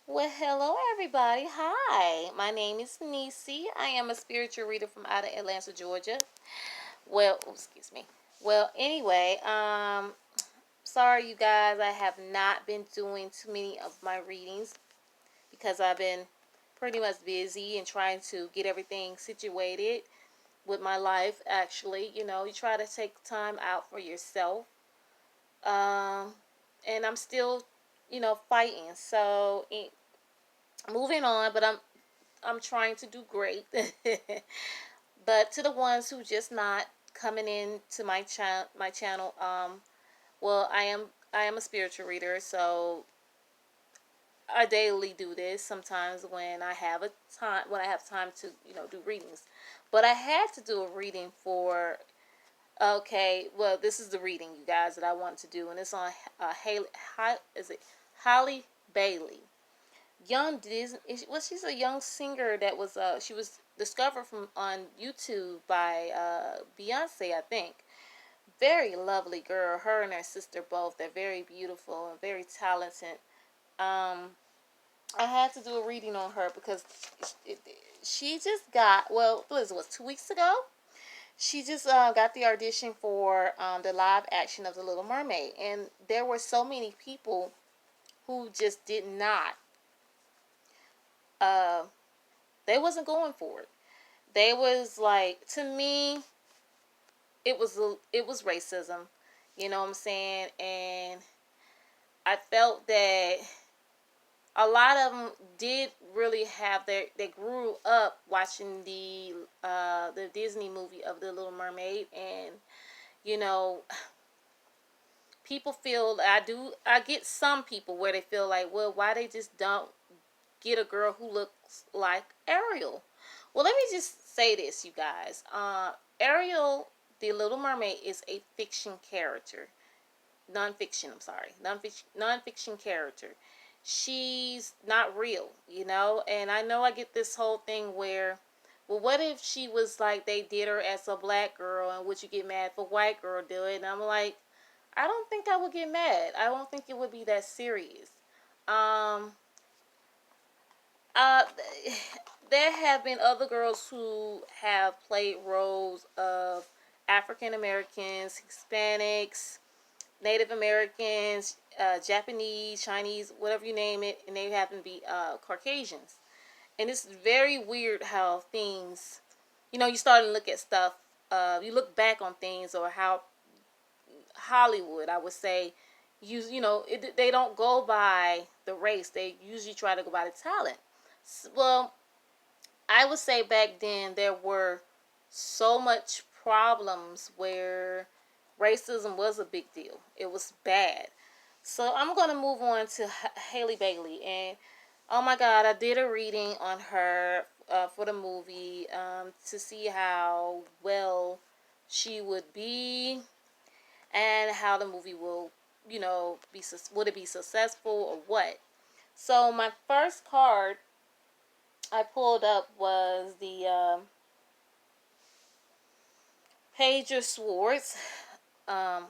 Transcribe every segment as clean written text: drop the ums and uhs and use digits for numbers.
Well, hello everybody. Hi, my name is Nisi. I am a spiritual reader from out of Atlanta, Georgia. Well, excuse me. Well, anyway, sorry you guys. I have not been doing too many of my readings because I've been pretty much busy and trying to get everything situated with my life. Actually, you try to take time out for yourself. Um, and I'm still, fighting. So, moving on, but I'm trying to do great. But to the ones who just not coming in to my channel, well, I am a spiritual reader, so I daily do this. Sometimes when I have time to do readings, but I had to do a reading for. Okay, well, this is the reading, you guys, that I want to do, and it's on is it Halle Bailey? Young Disney. Well, she's a young singer that was she was discovered from on YouTube by Beyonce, I think. Very lovely girl. Her and her sister both. They're very beautiful and very talented. Um, I had to do a reading on her because it, she just got, well, what was 2 weeks ago? She just got the audition for the live action of The Little Mermaid, and there were so many people who just did not. Uh, they wasn't going for it. They was like, to me, it was racism. You know what I'm saying? And I felt that a lot of them did really have they grew up watching the Disney movie of The Little Mermaid, and you know people feel, I get some people where they feel like, well, why they just don't get a girl who looks like Ariel. Well, let me just say this, you guys. Ariel, the Little Mermaid, is a fiction character. Non-fiction, I'm sorry. Non-fiction character. She's not real, And I know I get this whole thing where, well, what if she was like they did her as a black girl, and would you get mad if a white girl do it? And I'm like, I don't think I would get mad. I don't think it would be that serious. Um, uh, there have been other girls who have played roles of African Americans, Hispanics, Native Americans, Japanese, Chinese, whatever you name it, and they happen to be Caucasians. And it's very weird how things, you start to look at stuff, you look back on things, or how Hollywood, I would say, they don't go by the race. They usually try to go by the talent. Well, I would say back then there were so much problems where racism was a big deal. It was bad. So I'm going to move on to Halle Bailey. And oh my God, I did a reading on her for the movie to see how well she would be and how the movie will, would it be successful or what. So my first card I pulled up was the Page of Swords. Um,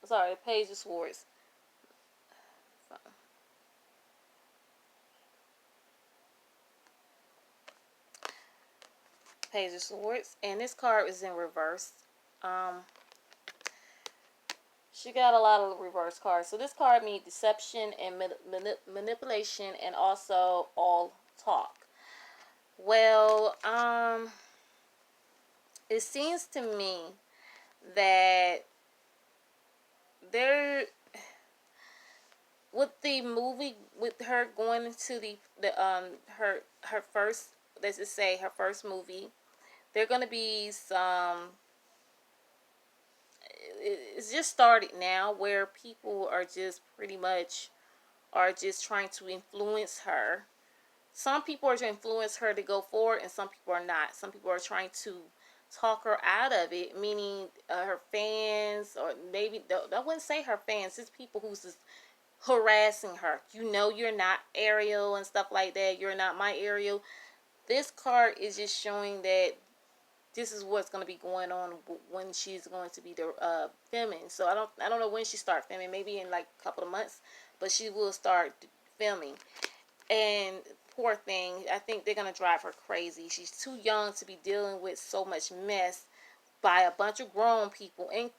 sorry, the Page of Swords. Page of Swords, and this card is in reverse. Um, she got a lot of reverse cards. So this card means deception and manipulation, and also all talk. Well, it seems to me that there, with the movie, with her going into her first, let's just say her first movie, there gonna be some, it's just started now, where people are just pretty much are just trying to influence her. Some people are trying to influence her to go forward, and some people are not. Some people are trying to talk her out of it, meaning her fans, or maybe I wouldn't say her fans. It's people who's just harassing her. You're not Ariel and stuff like that. You're not my Ariel. This card is just showing that this is what's going to be going on when she's going to be filming. So I don't know when she start filming. Maybe in like a couple of months, but she will start filming. And poor thing, I think they're gonna drive her crazy. She's too young to be dealing with so much mess by a bunch of grown people, and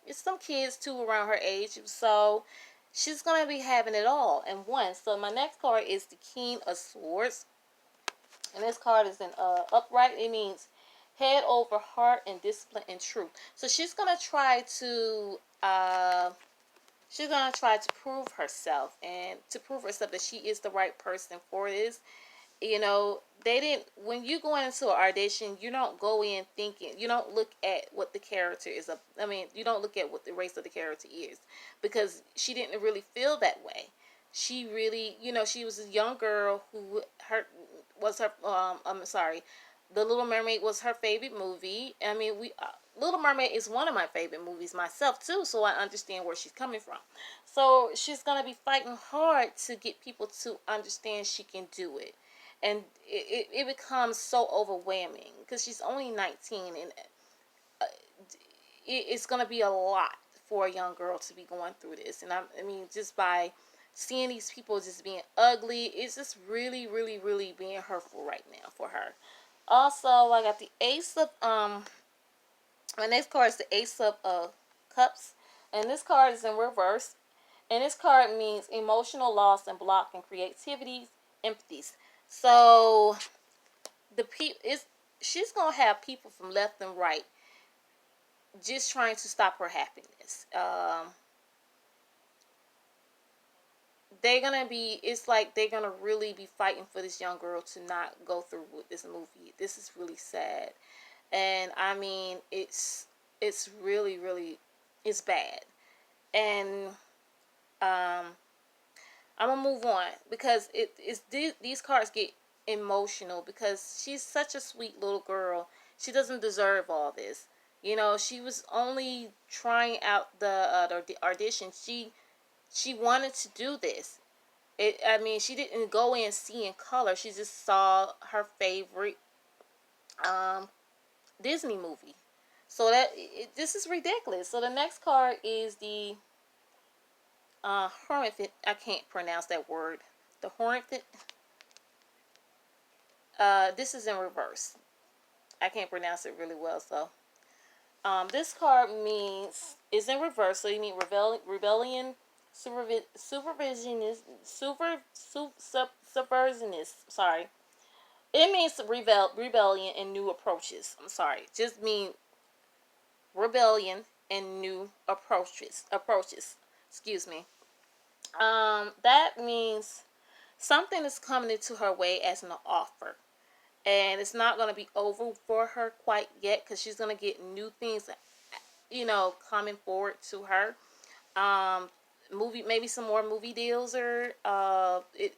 it's some kids too around her age. So she's gonna be having it all in one. So my next card is the King of Swords, and this card is in upright. It means head over heart and discipline and truth. So she's gonna try to prove herself, and to prove herself that she is the right person for this. You know, they didn't, when you go into an audition, you don't go in thinking, you don't look at what the character is. I mean, you don't look at what the race of the character is, because she didn't really feel that way. She really, she was a young girl who I'm sorry, The Little Mermaid was her favorite movie. I mean, Little Mermaid is one of my favorite movies myself too, so I understand where she's coming from. So she's gonna be fighting hard to get people to understand she can do it, and it becomes so overwhelming because she's only 19, and uh, it's going to be a lot for a young girl to be going through this. And I mean, just by seeing these people just being ugly, it's just really, really, really being hurtful right now for her. Also, I got the Ace of my next card is the Ace of Cups, and this card is in reverse. And this card means emotional loss and block and creativity, empties. So she's gonna have people from left and right just trying to stop her happiness. They're gonna be, it's like they're gonna really be fighting for this young girl to not go through with this movie. This is really sad, and I mean, it's really, really, it's bad. And um I'm gonna move on because these cards get emotional because she's such a sweet little girl. She doesn't deserve all this. She was only trying out the audition. She wanted to do this. I mean, she didn't go in seeing color. She just saw her favorite um, Disney movie. So this is ridiculous. So the next card is the Hornfit. I can't pronounce that word. The Hornfit. This is in reverse. I can't pronounce it really well, so this card means is in reverse. So you mean rebellion, supervisionist, subversionist. Sorry, it means rebellion and new approaches. I'm sorry, just mean rebellion and new approaches. Excuse me. That means something is coming into her way as an offer, and it's not going to be over for her quite yet because she's going to get new things, coming forward to her. Maybe some more movie deals, or it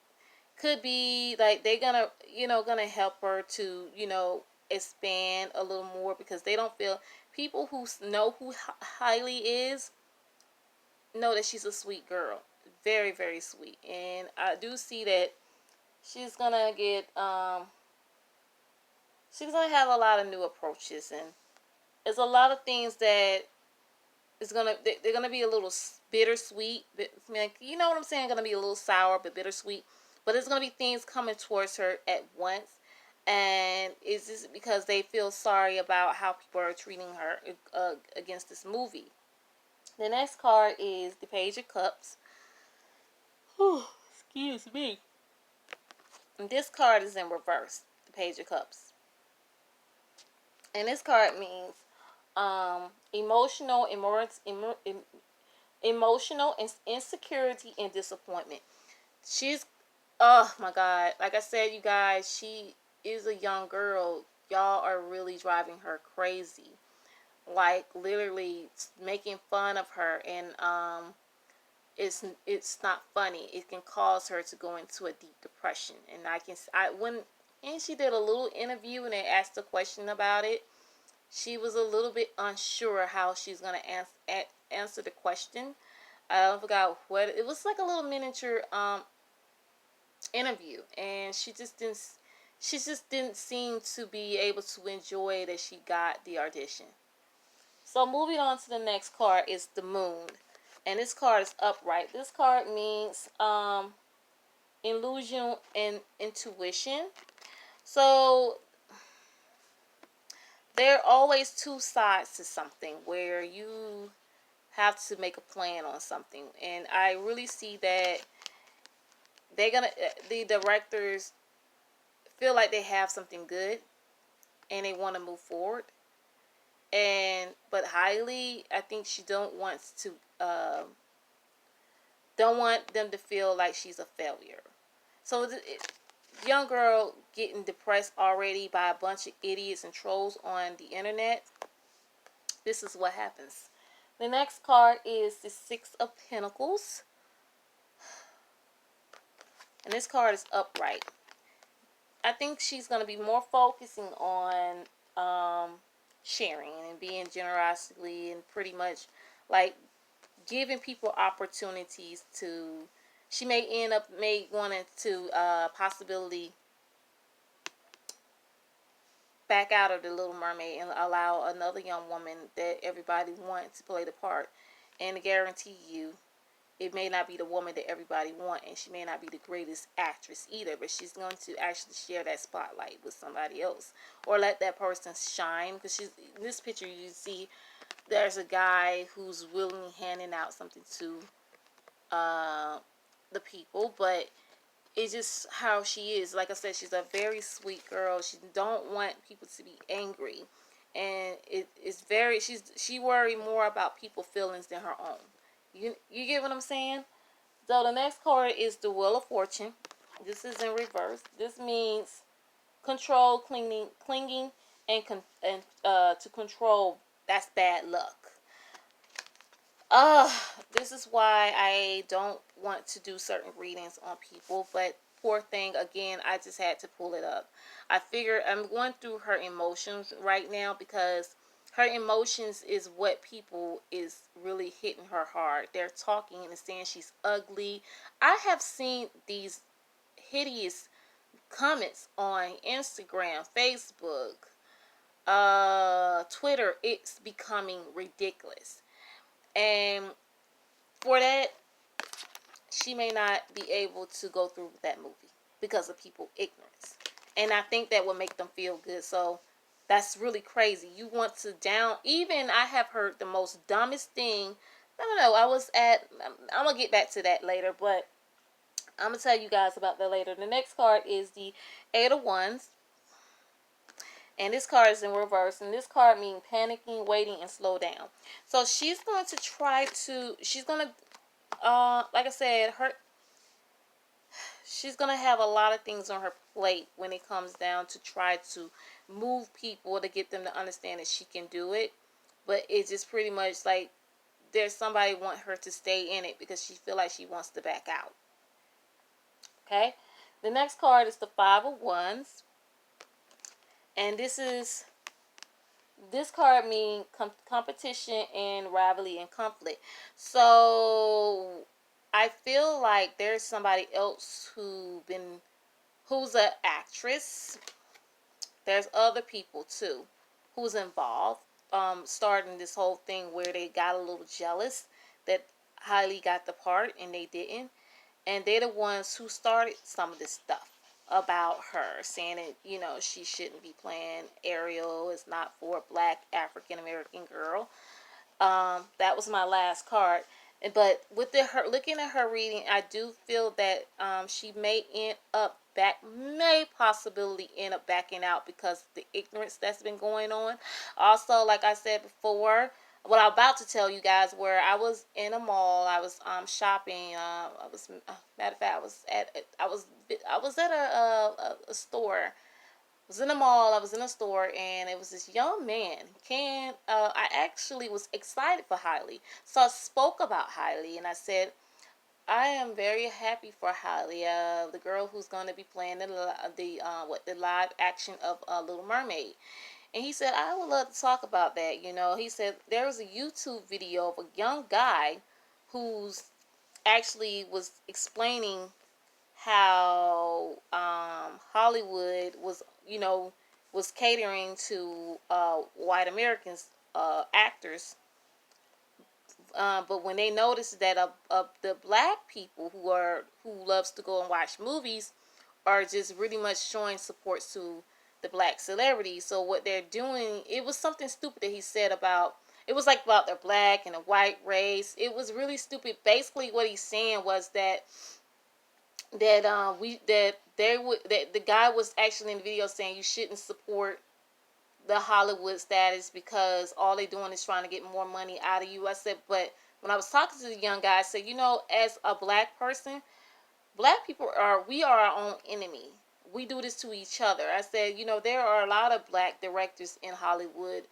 could be like they're gonna help her to expand a little more, because they don't feel, people who know who Hailey is know that she's a sweet girl, very, very sweet. And I do see that she's gonna get she's gonna have a lot of new approaches, and there's a lot of things that they're gonna be a little bittersweet. You know what I'm saying? Gonna be a little sour but bittersweet. But there's gonna be things coming towards her at once, and it's just because they feel sorry about how people are treating her against this movie. The next card is the Page of Cups. Whew, excuse me. And this card is in reverse. The Page of Cups. And this card means emotional, emotional insecurity and disappointment. She's, oh my God, like I said, you guys, she is a young girl. Y'all are really driving her crazy, like literally making fun of her, and it's not funny. It can cause her to go into a deep depression. And and she did a little interview and they asked a question about it. She was a little bit unsure how she's gonna answer the question. I forgot what it was, like a little miniature interview, and she just didn't seem to be able to enjoy that she got the audition. So moving on to the next card is the Moon, and this card is upright. This card means illusion and intuition. So there are always two sides to something where you have to make a plan on something. And I really see that the directors feel like they have something good and they want to move forward. And but Hailey, I think she don't want them to feel like she's a failure. So young girl getting depressed already by a bunch of idiots and trolls on the internet. This is what happens. The next card is the Six of Pentacles. And this card is upright. I think she's going to be more focusing on sharing and being generously and pretty much like giving people opportunities to. She may end up wanting to possibility back out of the Little Mermaid and allow another young woman that everybody wants to play the part. And I guarantee you, it may not be the woman that everybody wants, and she may not be the greatest actress either, but she's going to actually share that spotlight with somebody else or let that person shine. Because she's in this picture, you see there's a guy who's willingly handing out something to the people, but it's just how she is. Like I said, she's a very sweet girl. She don't want people to be angry, and she worry more about people's feelings than her own. You get what I'm saying? So the next card is the Wheel of Fortune. This is in reverse. This means control, clinging, and to control. That's bad luck. Uh, this is why I don't want to do certain readings on people, but poor thing, again, I just had to pull it up. I figure I'm going through her emotions right now because her emotions is what people is really hitting her hard. They're talking and saying she's ugly. I have seen these hideous comments on Instagram, Facebook, Twitter. It's becoming ridiculous. And for that, she may not be able to go through with that movie because of people ignorance. And I think that would make them feel good. So that's really crazy. You want to even I have heard the most dumbest thing. I don't know. I'm going to get back to that later, but I'm going to tell you guys about that later. The next card is the Eight of Wands. And this card is in reverse. And this card means panicking, waiting, and slow down. So she's going to like I said, she's going to have a lot of things on her plate when it comes down to try to move people to get them to understand that she can do it. But it's just pretty much like there's somebody want her to stay in it because she feel like she wants to back out. Okay? The next card is the Five of Wands. And this card means competition and rivalry and conflict. So I feel like there's somebody else who's an actress. There's other people too who's involved, starting this whole thing where they got a little jealous that Hailey got the part and they didn't. And they're the ones who started some of this stuff about her, saying that, she shouldn't be playing Ariel. It's not for a black African-American girl. That was my last card. But with her looking at her reading, I do feel that she may possibly end up backing out because of the ignorance that's been going on. Also, like I said before, what I'm about to tell you guys, where I was in a mall, I was shopping. Matter of fact, I was at a store. I was in a mall. I was in a store, and it was this young man. I actually was excited for Hailey, so I spoke about Hailey, and I said, I am very happy for Hailey, the girl who's going to be playing the live action of Little Mermaid. And he said, I would love to talk about that. He said there was a YouTube video of a young guy who's actually was explaining how Hollywood was catering to white Americans, actors, But when they notice that the black people who loves to go and watch movies are just really much showing support to the black celebrities. So what they're doing, it was something stupid that he said about, it was like about the black and the white race. It was really stupid. Basically what he's saying was that the guy was actually in the video saying you shouldn't support the Hollywood status because all they're doing is trying to get more money out of you. I said, but when I was talking to the young guy, I said, as a black person, black people we are our own enemy. We do this to each other. I said, there are a lot of black directors in Hollywood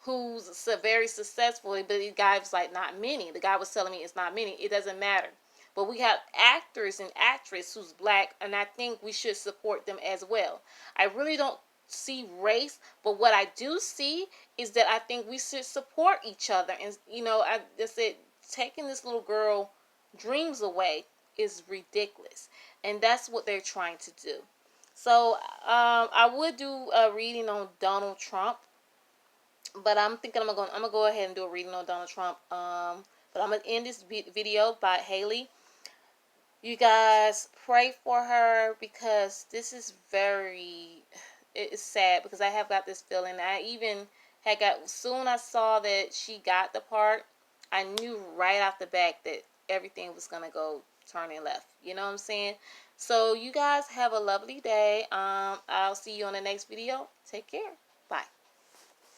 who's very successful, but the guy was like, not many. The guy was telling me it's not many. It doesn't matter. But we have actors and actresses who's black, and I think we should support them as well. I really don't see race, but what I do see is that I think we should support each other. And, I just said, taking this little girl dreams away is ridiculous. And that's what they're trying to do. So I would do a reading on Donald Trump, but I'm thinking I'm gonna go ahead and do a reading on Donald Trump. But I'm gonna end this video by Haley. You guys pray for her because this is it's sad because I have got this feeling. I even had got, soon I saw that she got the part, I knew right off the bat that everything was gonna go turning left. You know what I'm saying? So you guys have a lovely day. I'll see you on the next video. Take care.